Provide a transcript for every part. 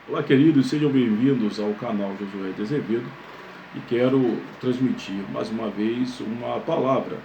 Olá, queridos, sejam bem-vindos ao canal Josué de Azevedo e quero transmitir mais uma vez uma palavra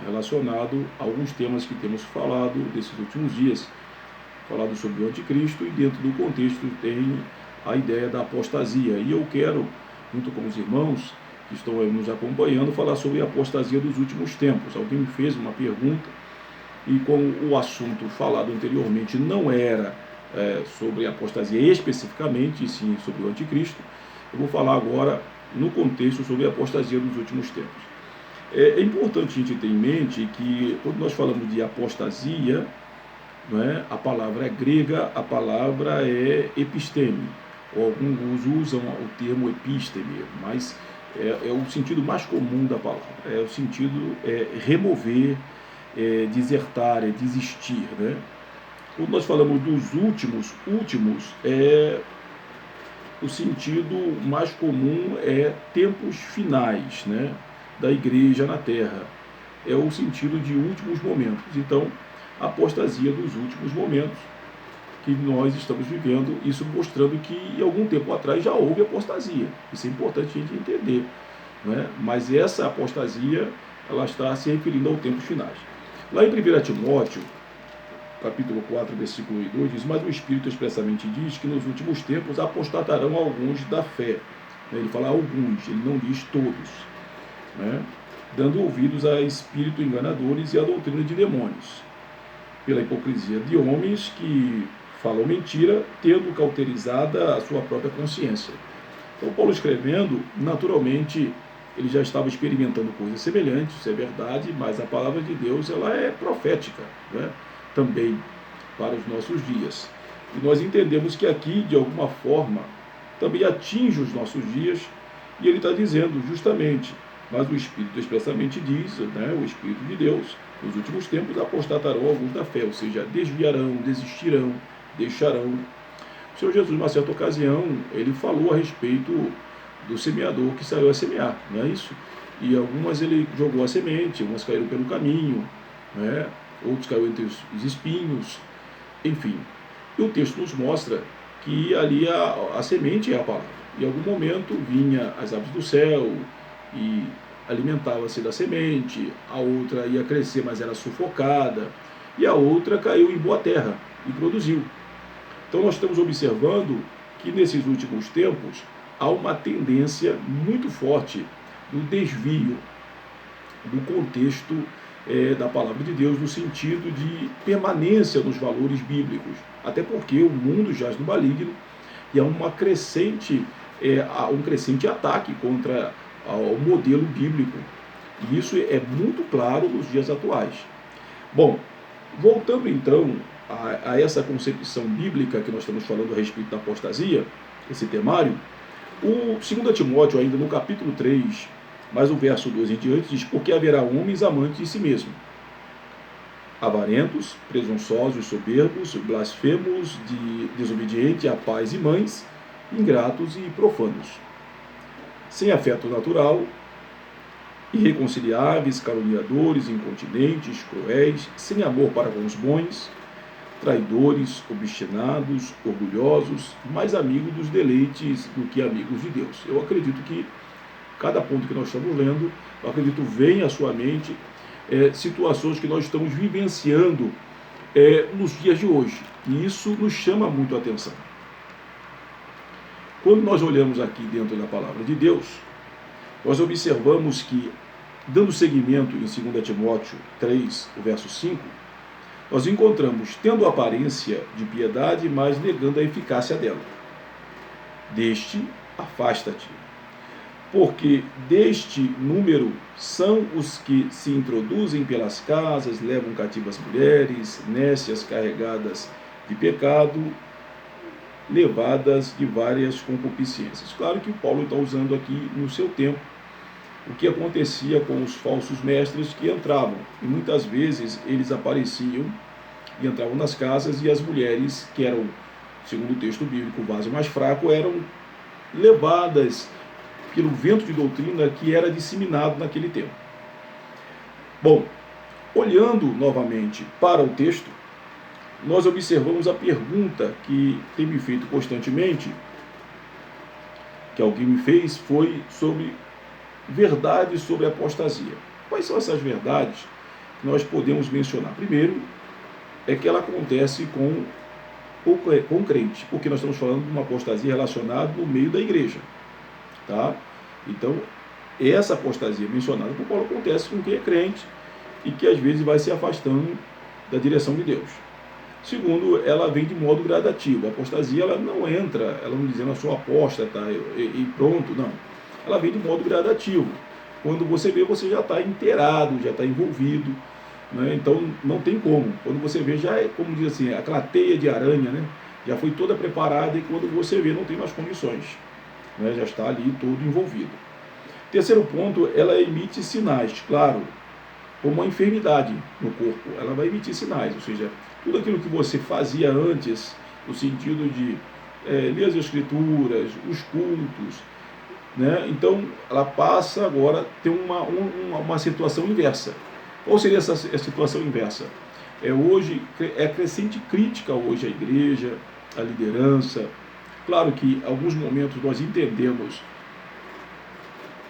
relacionada a alguns temas que temos falado desses últimos dias, falado sobre o anticristo e dentro do contexto tem a ideia da apostasia. E eu quero, junto com os irmãos que estão nos acompanhando, falar sobre a apostasia dos últimos tempos. Alguém me fez uma pergunta e como o assunto falado anteriormente não era sobre a apostasia especificamente, e sim sobre o anticristo, eu vou falar agora no contexto sobre a apostasia dos últimos tempos. É importante a gente ter em mente que quando nós falamos de apostasia, não é, a palavra é grega, a palavra é episteme, ou alguns usam o termo episteme, mas é o sentido mais comum da palavra, é o sentido remover, desertar, desistir, né? Quando nós falamos dos últimos, o sentido mais comum é tempos finais, né, da igreja na terra. É o sentido de últimos momentos. Então, a apostasia dos últimos momentos que nós estamos vivendo, isso mostrando que algum tempo atrás já houve apostasia. Isso é importante a gente entender, né? Mas essa apostasia, ela está se referindo aos tempos finais. Lá em 1 Timóteo, capítulo 4, versículo 2, diz: mas o Espírito expressamente diz que nos últimos tempos apostatarão alguns da fé. Ele fala alguns, ele não diz todos, né? Dando ouvidos a espíritos enganadores e a doutrina de demônios, pela hipocrisia de homens que falam mentira, tendo cauterizada a sua própria consciência. Então, Paulo escrevendo, naturalmente, ele já estava experimentando coisas semelhantes, isso é verdade, mas a palavra de Deus, ela é profética, né? Também para os nossos dias. E nós entendemos que aqui, de alguma forma, também atinge os nossos dias, e ele está dizendo justamente, mas o Espírito expressamente diz, né, o Espírito de Deus, nos últimos tempos apostatarão alguns da fé, ou seja, desviarão, desistirão, deixarão. O Senhor Jesus, numa certa ocasião, ele falou a respeito do semeador que saiu a semear, não é isso? E algumas ele jogou a semente, umas caíram pelo caminho, né? Outros caíram entre os espinhos, enfim. E o texto nos mostra que ali a semente é a palavra. Em algum momento vinha as aves do céu e alimentava-se da semente, a outra ia crescer, mas era sufocada, e a outra caiu em boa terra e produziu. Então nós estamos observando que nesses últimos tempos há uma tendência muito forte do desvio do contexto da palavra de Deus, no sentido de permanência nos valores bíblicos, até porque o mundo jaz no maligno e há um crescente ataque contra o modelo bíblico, e isso é muito claro nos dias atuais. Bom, voltando então a essa concepção bíblica que nós estamos falando a respeito da apostasia, esse temário, o 2 Timóteo, ainda no capítulo 3, mas o verso 2 em diante, diz: porque haverá homens amantes de si mesmo, avarentos, presunçosos, soberbos, blasfemos, desobedientes a pais e mães, ingratos e profanos, sem afeto natural, irreconciliáveis, caluniadores, incontinentes, cruéis, sem amor para com os bons, traidores, obstinados, orgulhosos, mais amigos dos deleites do que amigos de Deus. Eu acredito que cada ponto que nós estamos lendo, eu acredito vem à sua mente situações que nós estamos vivenciando nos dias de hoje. E isso nos chama muito a atenção. Quando nós olhamos aqui dentro da palavra de Deus, nós observamos que, dando seguimento em 2 Timóteo 3, o verso 5, nós encontramos tendo aparência de piedade, mas negando a eficácia dela. Deste, afasta-te, porque deste número são os que se introduzem pelas casas, levam cativas mulheres, nécias carregadas de pecado, levadas de várias concupiscências. Claro que Paulo está usando aqui no seu tempo o que acontecia com os falsos mestres que entravam, e muitas vezes eles apareciam e entravam nas casas, e as mulheres, que eram, segundo o texto bíblico, o vaso mais fraco, eram levadas pelo vento de doutrina que era disseminado naquele tempo. Bom, olhando novamente para o texto, nós observamos a pergunta que tem me feito constantemente, que alguém me fez, foi sobre verdades sobre a apostasia. Quais são essas verdades que nós podemos mencionar? Primeiro, é que ela acontece com o crente, porque nós estamos falando de uma apostasia relacionada no meio da igreja. Tá? Então, essa apostasia mencionada por Paulo acontece com quem é crente e que às vezes vai se afastando da direção de Deus. Segundo, ela vem de modo gradativo. A apostasia ela não entra, ela não dizendo eu sou apóstata e pronto, não. Ela vem de modo gradativo. Quando você vê, você já está inteirado, já está envolvido, né? Então não tem como. Quando você vê, já é, como diz assim, aquela teia de aranha, né? Já foi toda preparada e quando você vê, não tem mais condições, né? Já está ali todo envolvido. Terceiro ponto, ela emite sinais, claro, como uma enfermidade no corpo. Ela vai emitir sinais, ou seja, tudo aquilo que você fazia antes, no sentido de ler as escrituras, os cultos, né? Então ela passa agora a ter uma situação inversa. Qual seria essa situação inversa? Hoje é crescente crítica hoje à igreja, à liderança. Claro que em alguns momentos nós entendemos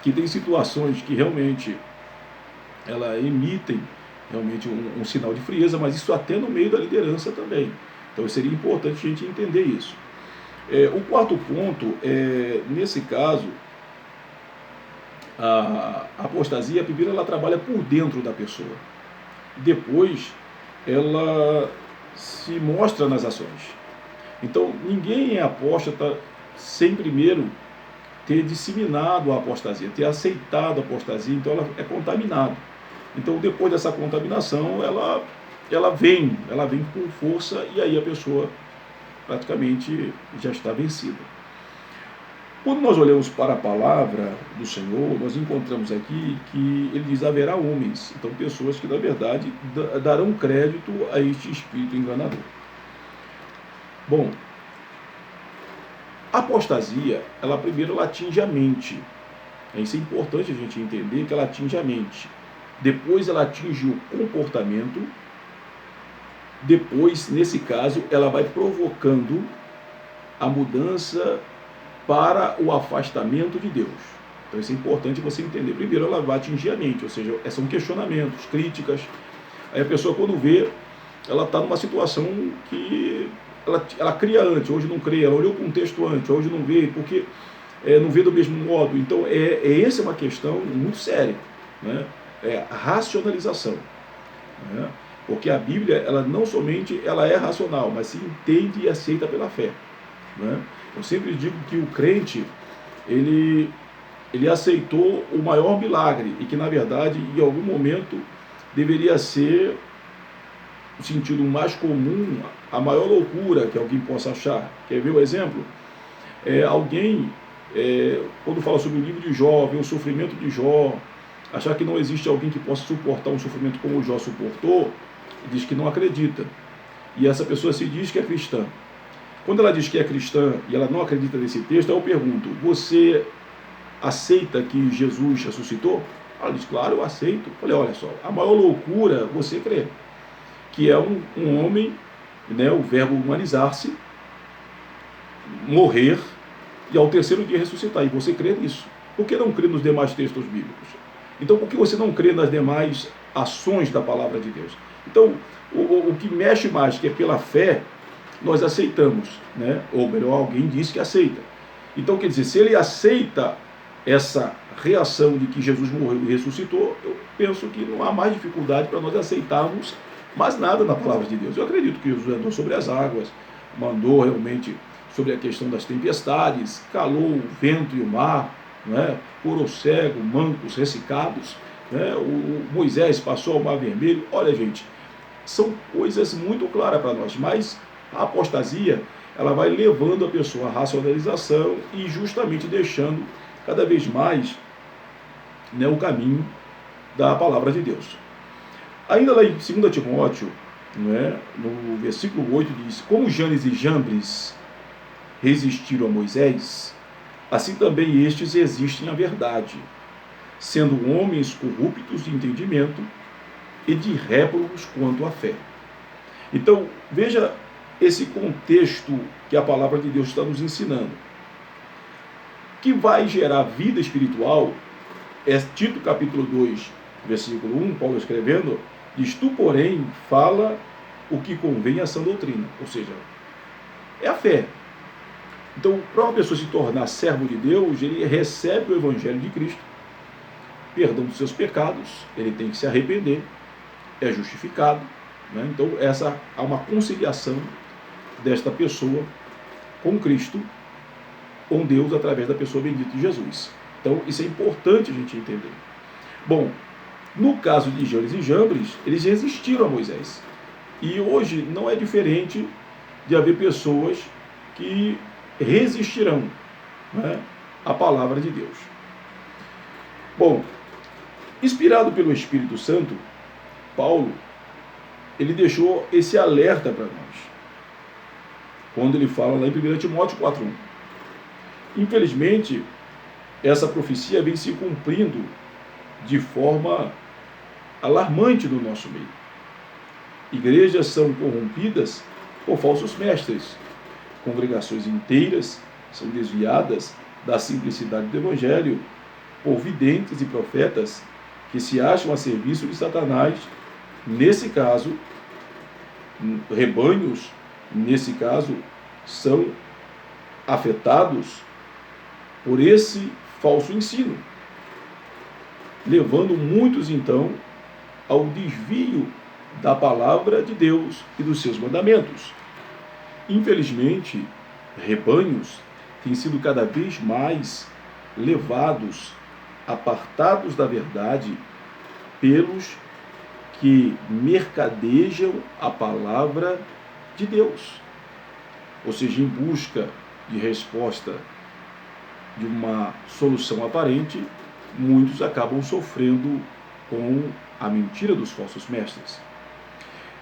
que tem situações que realmente ela emitem realmente um sinal de frieza, mas isso até no meio da liderança também. Então seria importante a gente entender isso. O quarto ponto, nesse caso, a apostasia, primeiro ela trabalha por dentro da pessoa. Depois, ela se mostra nas ações. Então, ninguém é apóstata sem primeiro ter disseminado a apostasia, ter aceitado a apostasia, então ela é contaminada. Então, depois dessa contaminação, ela vem com força e aí a pessoa praticamente já está vencida. Quando nós olhamos para a palavra do Senhor, nós encontramos aqui que ele diz haverá homens, então pessoas que na verdade darão crédito a este espírito enganador. Bom, a apostasia, ela primeiro atinge a mente. Isso é importante a gente entender que ela atinge a mente. Depois ela atinge o comportamento. Depois, nesse caso, ela vai provocando a mudança para o afastamento de Deus. Então isso é importante você entender. Primeiro ela vai atingir a mente, ou seja, são questionamentos, críticas. Aí a pessoa quando vê, ela está numa situação que ela cria antes, hoje não crê, ela olhou para um texto antes, hoje não vê, porque não vê do mesmo modo. Então essa é uma questão muito séria, né? A racionalização, né? Porque a Bíblia, ela não somente ela é racional, mas se entende e aceita pela fé, né? Eu sempre digo que o crente, ele aceitou o maior milagre e que, na verdade, em algum momento, deveria ser, no sentido mais comum, a maior loucura que alguém possa achar. Quer ver o exemplo? Alguém, quando fala sobre o livro de Jó, ver o sofrimento de Jó, achar que não existe alguém que possa suportar um sofrimento como o Jó suportou, diz que não acredita. E essa pessoa se diz que é cristã. Quando ela diz que é cristã e ela não acredita nesse texto, eu pergunto, você aceita que Jesus ressuscitou? Ela diz, claro, eu aceito. Eu falei, olha só, a maior loucura você crê, que é um homem, né, o verbo humanizar-se, morrer e ao terceiro dia ressuscitar. E você crê nisso. Por que não crê nos demais textos bíblicos? Então, por que você não crê nas demais ações da palavra de Deus? Então, o que mexe mais, que é pela fé, nós aceitamos, né? Ou melhor, alguém diz que aceita. Então, quer dizer, se ele aceita essa reação de que Jesus morreu e ressuscitou, eu penso que não há mais dificuldade para nós aceitarmos mais nada na palavra de Deus. Eu acredito que Jesus andou sobre as águas, mandou realmente sobre a questão das tempestades, calou o vento e o mar, né? Curou cego, mancos, ressecados, né? O Moisés passou ao mar vermelho. Olha, gente, são coisas muito claras para nós, mas a apostasia, ela vai levando a pessoa à racionalização e justamente deixando cada vez mais, né, o caminho da palavra de Deus. Ainda lá em 2 Timóteo, né, no versículo 8 diz, como Janes e Jambres resistiram a Moisés, assim também estes resistem à verdade, sendo homens corruptos de entendimento e de réprobos quanto à fé. Então, veja esse contexto que a palavra de Deus está nos ensinando. Que vai gerar vida espiritual, é Tito capítulo 2, versículo 1, Paulo escrevendo, diz: tu, porém, fala o que convém à sã doutrina. Ou seja, é a fé. Então, para uma pessoa se tornar servo de Deus, ele recebe o evangelho de Cristo, perdão dos seus pecados, ele tem que se arrepender, é justificado, né? Então, há uma conciliação desta pessoa com Cristo, com Deus, através da pessoa bendita de Jesus. Então, isso é importante a gente entender. Bom, no caso de Janes e Jambres, eles resistiram a Moisés. E hoje não é diferente de haver pessoas que resistirão, né, à palavra de Deus. Bom, inspirado pelo Espírito Santo, Paulo, ele deixou esse alerta para nós, quando ele fala lá em 1 Timóteo 4:1. Infelizmente, essa profecia vem se cumprindo de forma alarmante no nosso meio. Igrejas são corrompidas por falsos mestres, congregações inteiras são desviadas da simplicidade do Evangelho por videntes e profetas que se acham a serviço de Satanás. Nesse caso, rebanhos, nesse caso, são afetados por esse falso ensino, levando muitos, então, ao desvio da palavra de Deus e dos seus mandamentos. Infelizmente, rebanhos têm sido cada vez mais levados, apartados da verdade, pelos que mercadejam a palavra de Deus. Ou seja, em busca de resposta de uma solução aparente, muitos acabam sofrendo com a mentira dos falsos mestres.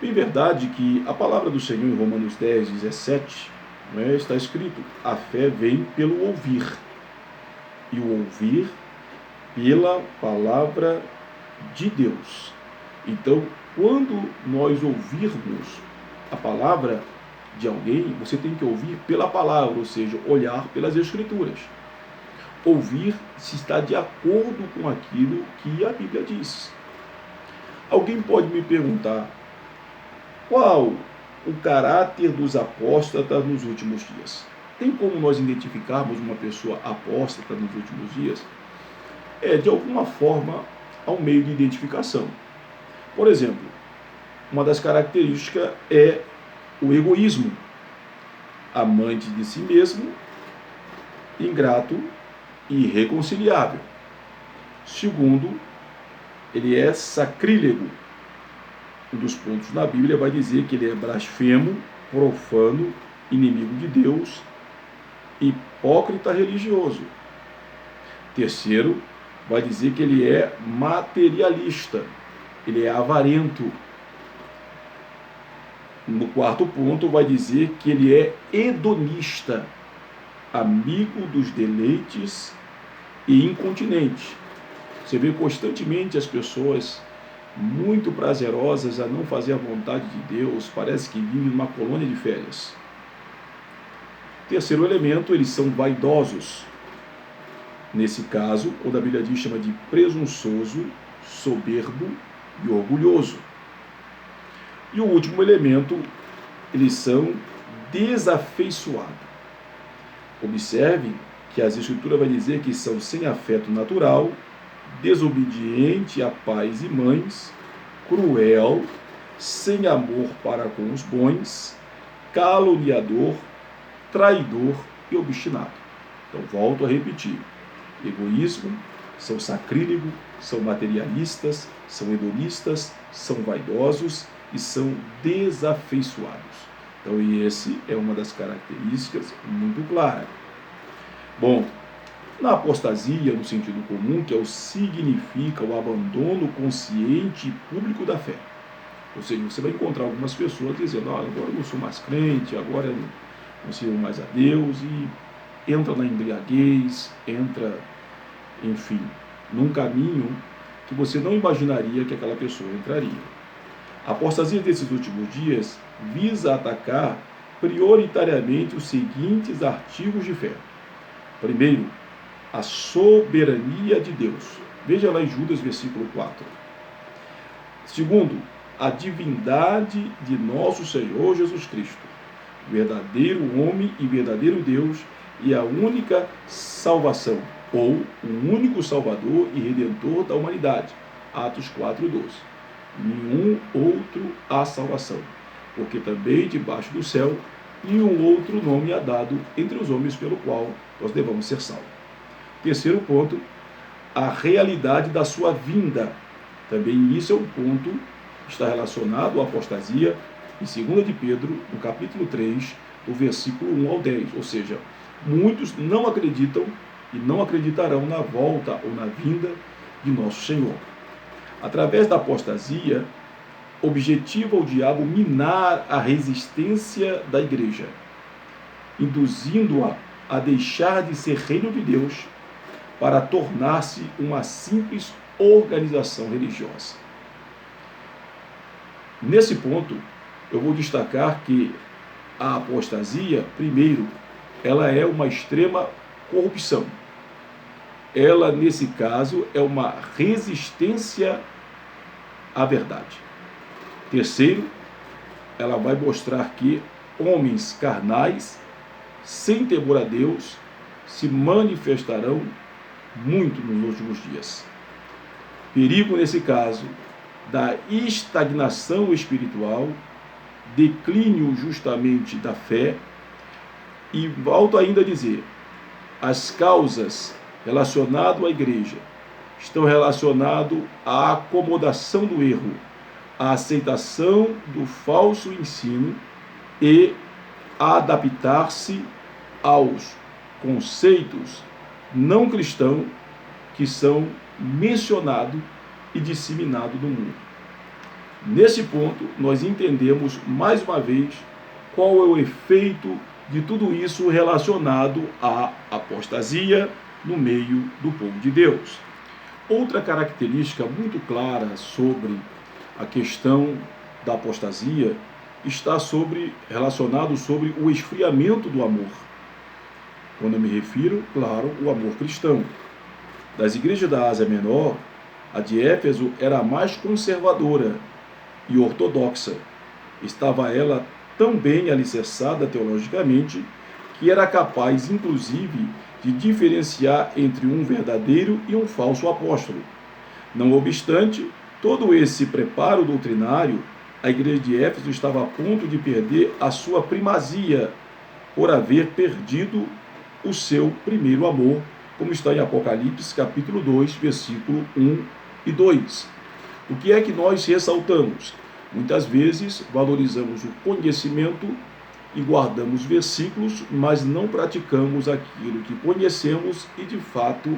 Bem verdade que a palavra do Senhor em Romanos 10:17, está escrito: a fé vem pelo ouvir, e o ouvir pela palavra de Deus. Então, quando nós ouvirmos a palavra de alguém, você tem que ouvir pela palavra, ou seja, olhar pelas Escrituras. Ouvir se está de acordo com aquilo que a Bíblia diz. Alguém pode me perguntar: qual o caráter dos apóstatas nos últimos dias? Tem como nós identificarmos uma pessoa apóstata nos últimos dias? De alguma forma, há um meio de identificação. Por exemplo, uma das características é o egoísmo, amante de si mesmo, ingrato e irreconciliável. Segundo, ele é sacrílego. Um dos pontos na Bíblia vai dizer que ele é blasfemo, profano, inimigo de Deus, hipócrita religioso. Terceiro, vai dizer que ele é materialista, ele é avarento. No quarto ponto, vai dizer que ele é hedonista, amigo dos deleites e incontinente. Você vê constantemente as pessoas muito prazerosas a não fazer a vontade de Deus, parece que vivem numa colônia de férias. Terceiro elemento, eles são vaidosos. Nesse caso, quando a Bíblia diz, chama de presunçoso, soberbo e orgulhoso. E o último elemento, eles são desafeiçoados. Observe que as Escrituras vai dizer que são sem afeto natural, desobediente a pais e mães, cruel, sem amor para com os bons, caluniador, traidor e obstinado. Então, volto a repetir: egoísmo, são sacrílego, são materialistas, são hedonistas, são vaidosos e são desafeiçoados. Então, esse é uma das características muito clara. Bom, na apostasia, no sentido comum, que significa o abandono consciente e público da fé. Ou seja, você vai encontrar algumas pessoas dizendo: agora eu não sou mais crente, agora eu não sirvo mais a Deus, e entra na embriaguez, entra, enfim, num caminho que você não imaginaria que aquela pessoa entraria. A apostasia desses últimos dias visa atacar prioritariamente os seguintes artigos de fé. Primeiro, a soberania de Deus. Veja lá em Judas, versículo 4. Segundo, a divindade de nosso Senhor Jesus Cristo, verdadeiro homem e verdadeiro Deus, e a única salvação, ou o único Salvador e Redentor da humanidade. Atos 4:12. Nenhum outro há salvação, porque também debaixo do céu nenhum outro nome há dado entre os homens pelo qual nós devamos ser salvos. Terceiro ponto, a realidade da sua vinda. Também isso é um ponto que está relacionado à apostasia em 2 de Pedro, no capítulo 3, do versículo 1 ao 10. Ou seja, muitos não acreditam e não acreditarão na volta ou na vinda de nosso Senhor. Através da apostasia, objetiva o diabo minar a resistência da igreja, induzindo-a a deixar de ser reino de Deus para tornar-se uma simples organização religiosa. Nesse ponto, eu vou destacar que a apostasia, primeiro, ela é uma extrema corrupção. Ela, nesse caso, é uma resistência à verdade. Terceiro, ela vai mostrar que homens carnais, sem temor a Deus, se manifestarão muito nos últimos dias. Perigo, nesse caso, da estagnação espiritual, declínio justamente da fé, e volto ainda a dizer, as causas relacionadas à igreja estão relacionadas à acomodação do erro, à aceitação do falso ensino e a adaptar-se aos conceitos não cristãos que são mencionados e disseminados no mundo. Nesse ponto, nós entendemos mais uma vez qual é o efeito de tudo isso relacionado à apostasia no meio do povo de Deus. Outra característica muito clara sobre a questão da apostasia está relacionado sobre o esfriamento do amor. Quando eu me refiro, claro, o amor cristão. Das igrejas da Ásia Menor, a de Éfeso era a mais conservadora e ortodoxa. Estava ela tão bem alicerçada teologicamente que era capaz, inclusive, de diferenciar entre um verdadeiro e um falso apóstolo. Não obstante todo esse preparo doutrinário, a igreja de Éfeso estava a ponto de perder a sua primazia por haver perdido o seu primeiro amor, como está em Apocalipse capítulo 2, versículo 1 e 2. O que é que nós ressaltamos? Muitas vezes valorizamos o conhecimento e guardamos versículos, mas não praticamos aquilo que conhecemos e de fato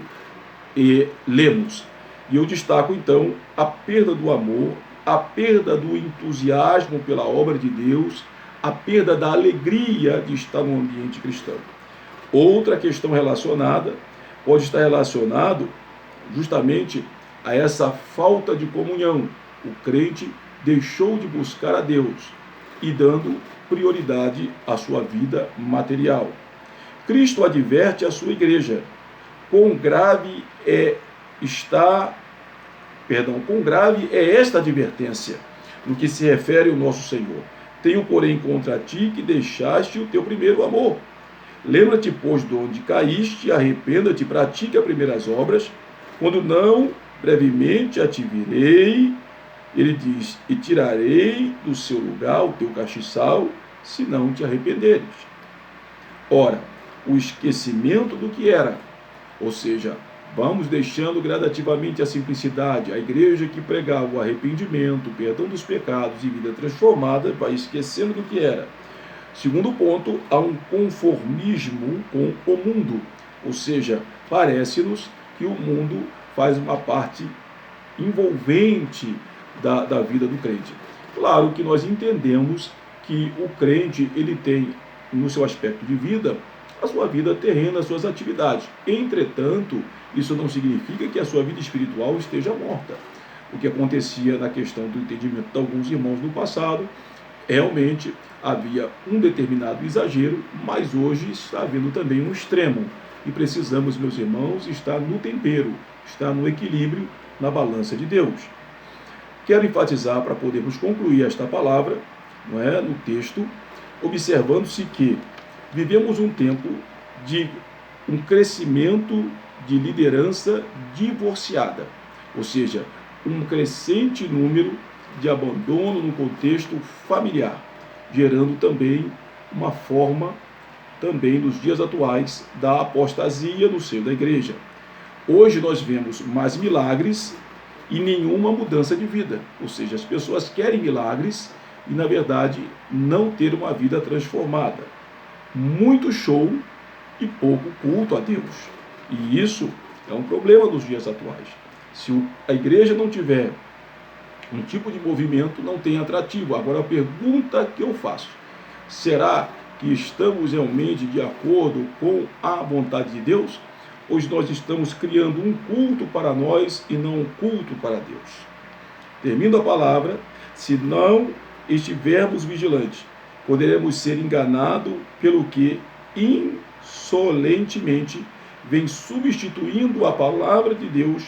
lemos. E eu destaco então a perda do amor, a perda do entusiasmo pela obra de Deus, a perda da alegria de estar no ambiente cristão. Outra questão relacionada pode estar relacionado justamente a essa falta de comunhão. O crente deixou de buscar a Deus e dando prioridade à sua vida material. Cristo adverte a sua igreja. Quão grave é esta advertência no que se refere ao nosso Senhor. Tenho, porém, contra ti que deixaste o teu primeiro amor. Lembra-te, pois, de onde caíste, arrependa-te, pratica as primeiras obras, quando não, brevemente a te virei, ele diz, e tirarei do seu lugar o teu castiçal, se não te arrependeres. Ora, o esquecimento do que era, ou seja, vamos deixando gradativamente a simplicidade. A igreja que pregava o arrependimento, o perdão dos pecados e vida transformada, vai esquecendo do que era. Segundo ponto, há um conformismo com o mundo, ou seja, parece-nos que o mundo faz uma parte envolvente da vida do crente. Claro que nós entendemos que o crente, ele tem no seu aspecto de vida, a sua vida terrena, as suas atividades. Entretanto, isso não significa que a sua vida espiritual esteja morta. o que acontecia na questão do entendimento de alguns irmãos no passado. Realmente havia um determinado exagero, mas hoje está havendo também um extremo. E precisamos, meus irmãos, estar no tempero, estar no equilíbrio, na balança de Deus. Quero enfatizar, para podermos concluir esta palavra, não é, no texto, observando-se que vivemos um tempo de um crescimento de liderança divorciada, ou seja, um crescente número de abandono no contexto familiar, gerando também uma forma, também nos dias atuais, da apostasia no seio da igreja. Hoje nós vemos mais milagres e nenhuma mudança de vida, ou seja, as pessoas querem milagres e, na verdade, não ter uma vida transformada. Muito show e pouco culto a Deus. E isso é um problema dos dias atuais. Se a igreja não tiver um tipo de movimento, não tem atrativo. Agora a pergunta que eu faço: será que estamos realmente de acordo com a vontade de Deus? Ou nós estamos criando um culto para nós e não um culto para Deus? Termino a palavra: se não estivermos vigilantes, poderemos ser enganados pelo que insolentemente vem substituindo a palavra de Deus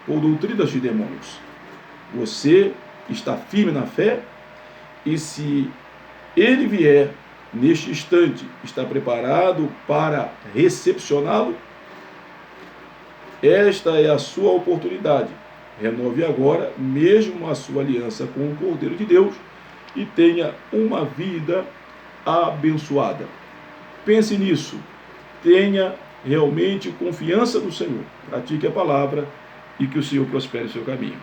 por doutrinas de demônios. Você está firme na fé? E se ele vier neste instante, está preparado para recepcioná-lo? Esta é a sua oportunidade. Renove agora mesmo a sua aliança com o Cordeiro de Deus e tenha uma vida abençoada. Pense nisso. Tenha realmente confiança no Senhor. Pratique a palavra e que o Senhor prospere o seu caminho.